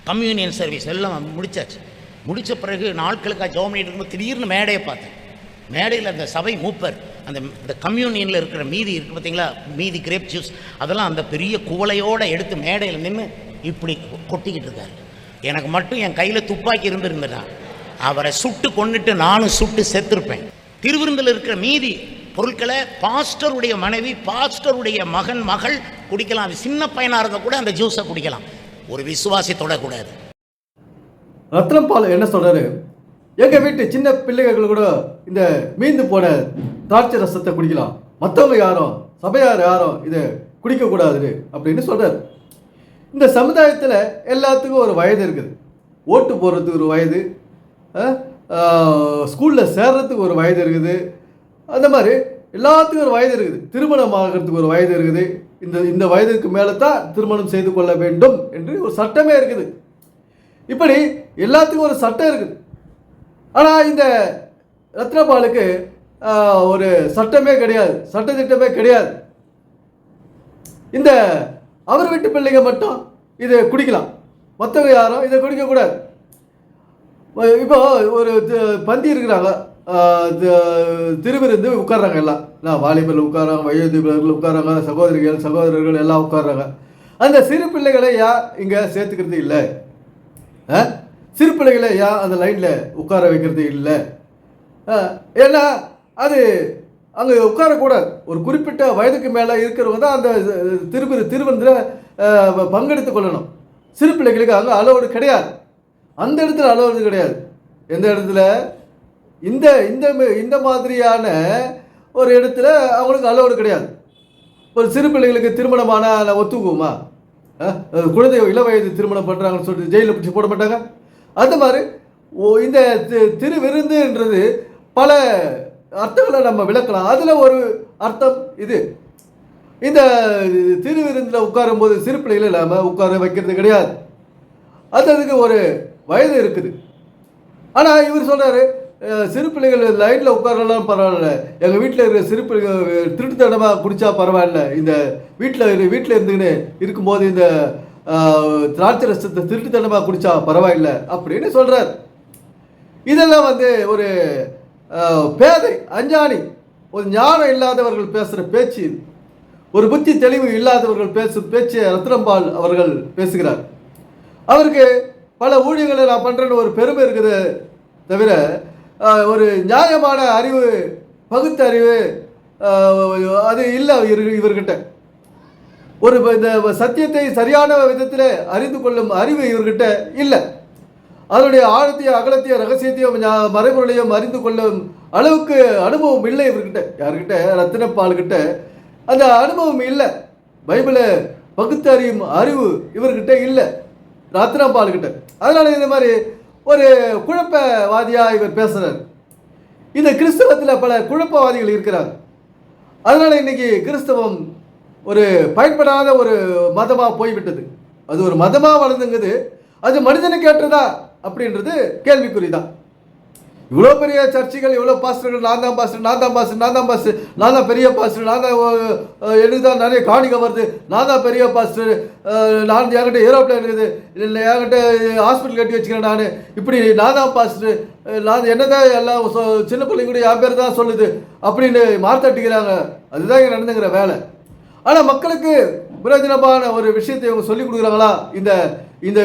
Communion service எல்லாம் முடிச்சாச்சு. முடித்த பிறகு நாட்களுக்காக ஜெபம் பண்ணிட்டு இருக்கும்போது திடீர்னு மேடையை பார்த்தேன். மேடையில் அந்த சபை மூப்பர் இந்த கம்யூனியனில் இருக்கிற மீதி இருக்குது பார்த்தீங்களா, மீதி கிரேப் ஜூஸ் அதெல்லாம் அந்த பெரிய குவளையோடு எடுத்து மேடையில் நின்று இப்படி கொட்டிக்கிட்டு இருக்காரு. எனக்கு மட்டும் என் கையில் துப்பாக்கி இருந்திருந்தா அவரை சுட்டு கொண்டுட்டு நானும் சுட்டு செத்துருப்பேன். திருவிருந்தில் இருக்கிற மீதி பொருட்களை பாஸ்டருடைய மனைவி, பாஸ்டருடைய மகன், மகள் குடிக்கலாம். அது சின்ன பையனாக இருந்தால் கூட அந்த ஜூஸை குடிக்கலாம். ஒரு விசுவாசி தொடக்கூடாது. ரத்னம் பால் என்ன சொல்றாரு, எங்கள் வீட்டு சின்ன பிள்ளைகள் கூட இந்த மீந்து போன திராட்சை ரசத்தை குடிக்கலாம், மற்றவங்க யாரும் சபையார் யாரும் இதை குடிக்கக்கூடாது அப்படின்னு சொல்றாரு. இந்த சமுதாயத்தில் எல்லாத்துக்கும் ஒரு வயது இருக்குது. ஓட்டு போடுறதுக்கு ஒரு வயது, ஸ்கூலில் சேர்றதுக்கு ஒரு வயது இருக்குது, அந்த மாதிரி எல்லாத்துக்கும் ஒரு வயது இருக்குது. திருமணம் ஆகிறதுக்கு ஒரு வயது இருக்குது. இந்த வயதுக்கு மேலே தான் திருமணம் செய்து கொள்ள வேண்டும் என்று ஒரு சட்டமே இருக்குது. இப்படி எல்லாத்துக்கும் ஒரு சட்டம் இருக்குது. ஆனால் இந்த ரத்னபாலுக்கு ஒரு சட்டமே கிடையாது, சட்டத்திட்டமே கிடையாது. இந்த அவர் வீட்டு பிள்ளைங்க மட்டும் இதை குடிக்கலாம், மற்றவங்க யாரும் இதை குடிக்கக்கூடாது. இப்போ ஒரு பந்தி இருக்கிறாங்க, திருவிருந்து உட்கார்றாங்க, எல்லாம் வாலிபர்கள் உட்காராங்க, வயோதிபர்கள் உட்காராங்க, சகோதரர்கள் எல்லாம் உட்கார்றாங்க. அந்த சிறு பிள்ளைகளை இங்கே சேர்த்துக்கிறது இல்லை, சிறு பிள்ளைகளை அந்த லைனில் உட்கார வைக்கிறது இல்லை. ஏன்னா அது அங்கே உட்காரக்கூடாது. ஒரு குறிப்பிட்ட வயதுக்கு மேலே இருக்கிறவங்க தான் அந்த திருவிருந்தில் பங்கெடுத்து கொள்ளணும். சிறு பிள்ளைகளுக்கு அங்கே அலோடு கிடையாது, அந்த இடத்துல அலோடு கிடையாது. எந்த இடத்துல இந்த இந்த இந்த மாதிரியான ஒரு இடத்துல அவங்களுக்கு அலோடு கிடையாது. ஒரு சிறு பிள்ளைகளுக்கு திருமணமான ஒத்துக்குவோமா? குழந்தை இளவயது திருமணம் பண்ணுறாங்கன்னு சொல்லிட்டு ஜெயிலில் பிடிச்சி போட மாட்டாங்க. அந்த மாதிரி இந்த திருவிருந்துன்றது பல அர்த்தங்களை நம்ம விளக்கலாம். அதில் ஒரு அர்த்தம் இது. இந்த திருவிருந்தில் உட்காரும்போது சிறு பிள்ளைகள் இல்லாமல் உட்கார வைக்கிறது கிடையாது. அதுக்கு ஒரு வயது இருக்குது. ஆனால் இவர் சொல்கிறாரு, சிறு பிள்ளைகள் லைனில் உட்காரலாம் பரவாயில்ல, எங்கள் வீட்டில் இருக்கிற சிறு பிள்ளைகள் திருட்டுத்தனமாக குடித்தா பரவாயில்ல, இந்த வீட்டில் இருந்துக்கின்னு இருக்கும்போது இந்த திராட்சை ரசத்தை திருட்டுத்தனமாக குடித்தா பரவாயில்லை அப்படின்னு சொல்கிறார். இதெல்லாம் ஒரு பேதை, அஞ்ஞானி, ஒரு ஞானம் இல்லாதவர்கள் பேசுகிற பேச்சு, ஒரு புத்தி தெளிவு இல்லாதவர்கள் பேசும் பேச்சு ரத்னம்பால் அவர்கள் பேசுகிறார். அவருக்கு பல ஊழியர்களை நான் பண்ணுறேன்னு ஒரு பெருமை இருக்குது, தவிர ஒரு நியாயமான அறிவு, பகுத்தறிவு அது இல்லை இவர்கிட்ட. ஒரு இந்த சத்தியத்தை சரியான விதத்தில் அறிந்து கொள்ளும் அறிவு இவர்கிட்ட இல்லை. அதனுடைய ஆழத்தையும் அகலத்தையும் ரகசியத்தையும் மறைமுறையும் அறிந்து கொள்ளும் அளவுக்கு அனுபவம் இல்லை இவர்கிட்ட. யார்கிட்ட? ரத்தினப்பால்கிட்ட அந்த அனுபவம் இல்லை. பைபிளை பகுத்தறியும் அறிவு இவர்கிட்ட இல்லை, ரத்தினப்பால்கிட்ட. அதனால இந்த மாதிரி ஒரு குழப்பவாதியாக இவர் பேசுகிறார். இந்த கிறிஸ்தவத்தில் பல குழப்பவாதிகள் இருக்கிறாங்க. அதனால இன்னைக்கு கிறிஸ்தவம் ஒரு பயன்படாத ஒரு மதமாக போய்விட்டது. அது ஒரு மதமாக வளர்ந்துங்குது. அது மனிதனுக்கு ஏற்றதா அப்படின்றது கேள்விக்குறி தான். இவ்வளோ பெரிய சர்ச்சைகள், இவ்வளோ பாஸ்டர்கள், நான் தான் பாஸ்டர், நான் தான் பாஸ்டர், நான் தான் பாஸ்டர், நான் தான் பெரிய பாஸ்டர், நான் தான் எனக்கு தான் நிறைய காணிக்க வருது, நான் தான் பெரிய பாஸ்டர், நான் என்கிட்ட ஏரோப்ளேன் இருக்குது, இல்லை என்கிட்ட ஹாஸ்பிட்டல் கட்டி வச்சுக்கிறேன், நான் இப்படி நான் தான் பாஸ்டர், நான் என்ன தான் எல்லாம் சின்ன பிள்ளைங்க கூட என் பேர் தான் சொல்லுது அப்படின்னு மார்த்தட்டிக்கிறாங்க. அதுதான் இங்கே நடந்துங்கிற வேலை. ஆனால் மக்களுக்கு பிரயோஜனமான ஒரு விஷயத்தை இவங்க சொல்லிக் கொடுக்குறாங்களா? இந்த இந்த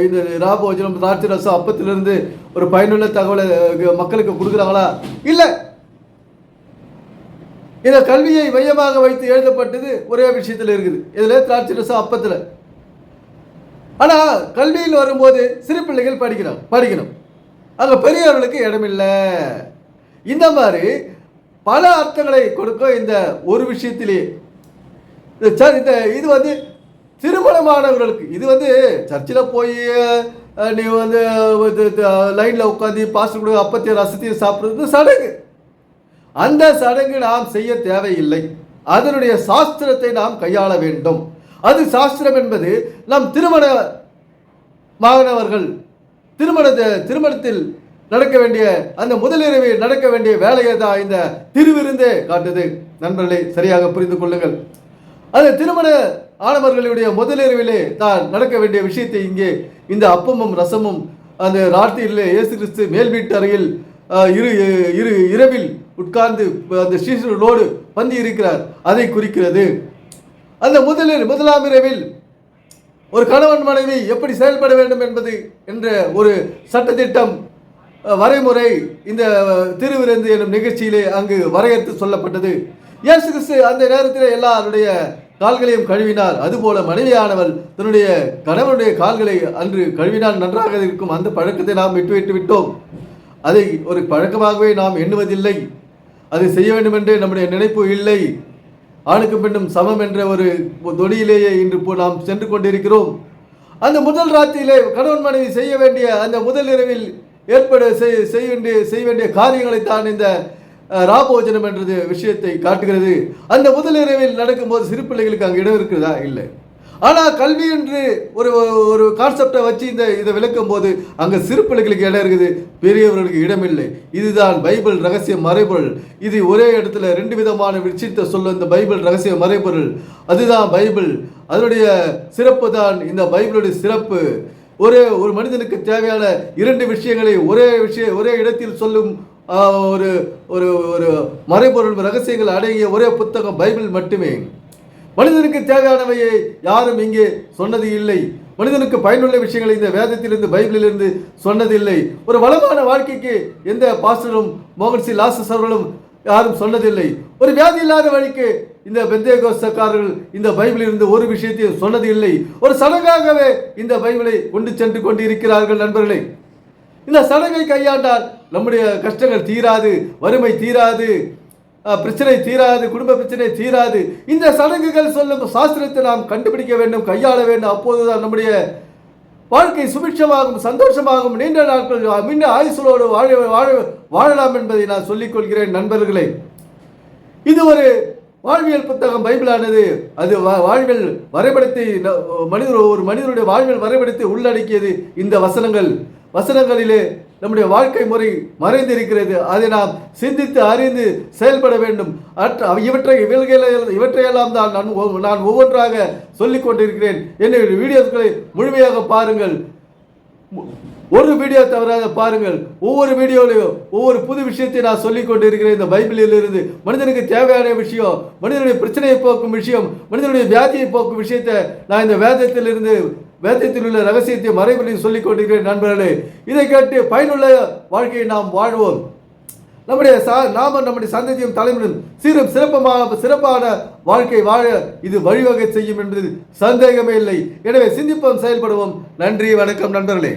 இந்த ராபோஜனம், திராட்சை ரசம், அப்பத்திலிருந்து ஒரு பயனுள்ள தகவலை மக்களுக்கு கொடுக்குறாங்களா? இல்லை. இந்த கல்வியை மையமாக வைத்து எழுதப்பட்டது ஒரே விஷயத்தில் இருக்குது, இதில் திராட்சை ரசம், அப்பத்தில். ஆனால் கல்வியில் வரும்போது சிறு பிள்ளைகள் படிக்கணும், அங்கே பெரியவர்களுக்கு இடமில்லை. இந்த மாதிரி பல அர்த்தங்களை கொடுக்கும் இந்த ஒரு விஷயத்திலே. இது திருமணமானவர்களுக்கு இது சர்ச்சில் போய் நீ லைனில் உட்காந்து பாஸ்டர் கூட அப்பத்தையும் ரசத்தையும் சாப்பிட்றது சடங்கு. அந்த சடங்கு நாம் செய்ய தேவையில்லை. அதனுடைய சாஸ்திரத்தை நாம் கையாள வேண்டும். அது சாஸ்திரம் என்பது நம் திருமணமானவர்கள் திருமணத்தில் நடக்க வேண்டிய அந்த முதலிரவில் நடக்க வேண்டிய வேலையை தான் இந்த திருவிருந்தே காட்டுது. நண்பர்களை சரியாக புரிந்து கொள்ளுங்கள். அந்த திருமண ஆடவர்களுடைய முதலிரவிலே தான் நடக்க வேண்டிய விஷயத்தை இங்கே இந்த அப்பமும் ரசமும் அந்த ராத்திரியிலே இயேசு கிறிஸ்து மேல் வீட்டு அறையில் இரவில் உட்கார்ந்து அந்த சீஷர்களோடு பந்தி இருக்கிறார், அதை குறிக்கிறது. அந்த முதலாம் இரவில் ஒரு கணவன் மனைவி எப்படி செயல்பட வேண்டும் என்பது என்ற ஒரு சட்டத்திட்டம் வரைமுறை இந்த திருவிருந்து எனும் நிகழ்ச்சியிலே அங்கு வரையறுத்து சொல்லப்பட்டது. இயேசு கிறிஸ்து அந்த நேரத்தில் எல்லாருடைய கால்களையும் கழுவினார். அதுபோல மனைவியானவள் தன்னுடைய கணவனுடைய கால்களை அன்று கழுவினால் நன்றாக இருக்கும். அந்த பழக்கத்தை நாம் விட்டு விட்டோம். அதை ஒரு பழக்கமாகவே நாம் எண்ணுவதில்லை. அதை செய்ய வேண்டும் என்று நம்முடைய நினைப்பு இல்லை. ஆணுக்கும் பெண்ணும் சமம் என்ற ஒரு தொனியிலேயே இன்று நாம் சென்று கொண்டிருக்கிறோம். அந்த முதல் ராத்திரியிலே கணவன் மனைவி செய்ய வேண்டிய அந்த முதல் இரவில் செய்ய வேண்டிய காரியங்களைத்தான் இந்த ராபோஜனம் என்றது விஷயத்தை காட்டுகிறது. அந்த முதல் இரவில் நடக்கும்போது சிறு பிள்ளைகளுக்கு அங்கே இடம் இருக்கிறதா? இல்லை. ஆனால் கல்வி என்று ஒரு கான்செப்டை வச்சு இதை விளக்கும் போது அங்கே சிறு பிள்ளைகளுக்கு இடம் இருக்குது, பெரியவர்களுக்கு இடமில்லை. இதுதான் பைபிள் ரகசிய மறைபொருள். இது ஒரே இடத்துல 2 விதமான விஷயத்தை சொல்லும் இந்த பைபிள் ரகசிய மறைபொருள். அதுதான் பைபிள். அதனுடைய சிறப்பு தான் இந்த பைபிளுடைய சிறப்பு. ஒரு மனிதனுக்கு தேவையான 2 விஷயங்களை ஒரே இடத்தில் சொல்லும் ஒரு ஒரு ஒரு மறைபொருள் ரகசியங்கள் அடங்கிய ஒரே புத்தகம் பைபிள் மட்டுமே. மனிதனுக்கு தேவையானவையை யாரும் இங்கே சொன்னது இல்லை. மனிதனுக்கு பயனுள்ள விஷயங்களை இந்த வேதத்திலிருந்து பைபிளிலிருந்து சொன்னதில்லை. ஒரு வளமான வாழ்க்கைக்கு எந்த பாஸ்டரும் மோகன் சி லாசஸ் அவர்களும் யாரும் சொன்னதில்லை. ஒரு வியாதி இல்லாத வழிக்கு இந்த பெந்தேகோஸ்தக்காரர்கள் இந்த பைபிளிலிருந்து ஒரு விஷயத்தையும் சொன்னது இல்லை. ஒரு சடங்காகவே இந்த பைபிளை கொண்டு சென்று கொண்டு இருக்கிறார்கள். நண்பர்களே, இந்த சடங்கை கையாண்டால் நம்முடைய கஷ்டங்கள் தீராது, வறுமை தீராது, பிரச்சனை தீராது, குடும்ப பிரச்சனை தீராது. இந்த சடங்குகள் சொல்லும் சாஸ்திரத்தை நாம் கண்டுபிடிக்க வேண்டும், கையாள வேண்டும். அப்போதுதான் நம்முடைய வாழ்க்கை சுபிட்சமாகும், சந்தோஷமாகும், நீண்ட நாட்கள் மின்ன ஆயுசலோடு வாழலாம் என்பதை நான் சொல்லிக் கொள்கிறேன். நண்பர்களே, இது ஒரு வாழ்வியல் புத்தகம் பைபிளானது. அது வாழ்வியல் வரைபடத்தை ஒரு மனிதனுடைய வாழ்வியல் வரைபடத்தை உள்ளடக்கியது. இந்த வசனங்களிலே நம்முடைய வாழ்க்கை முறை மறைந்திருக்கிறது. அதை நாம் சிந்தித்து அறிந்து செயல்பட வேண்டும். இவற்றையெல்லாம் தான் நான் ஒவ்வொன்றாக சொல்லிக் கொண்டிருக்கிறேன். என்னுடைய வீடியோக்களை முழுமையாக பாருங்கள், ஒரு வீடியோ தவறாக பாருங்கள். ஒவ்வொரு வீடியோலையும் ஒவ்வொரு புது விஷயத்தை நான் சொல்லிக் கொண்டிருக்கிறேன். இந்த பைபிளில் இருந்து மனிதனுக்கு தேவையான விஷயம், மனிதனுடைய பிரச்சனையை போக்கும் விஷயம், மனிதனுடைய வியாதியை போக்கும் விஷயத்தை நான் இந்த வேதத்தில் உள்ள ரகசியத்தை மறைபொருளில் சொல்லிக் கொண்டிருக்கிறேன். நண்பர்களே, இதை கேட்டு பயனுள்ள வாழ்க்கையை நாம் வாழ்வோம். நம்முடைய சந்ததியும் தலைமுறையும் சிறப்பான வாழ்க்கை வாழ இது வழிவகை செய்யும் என்பதில் சந்தேகமே இல்லை. எனவே சிந்திப்போம், செயல்படுவோம். நன்றி, வணக்கம் நண்பர்களே.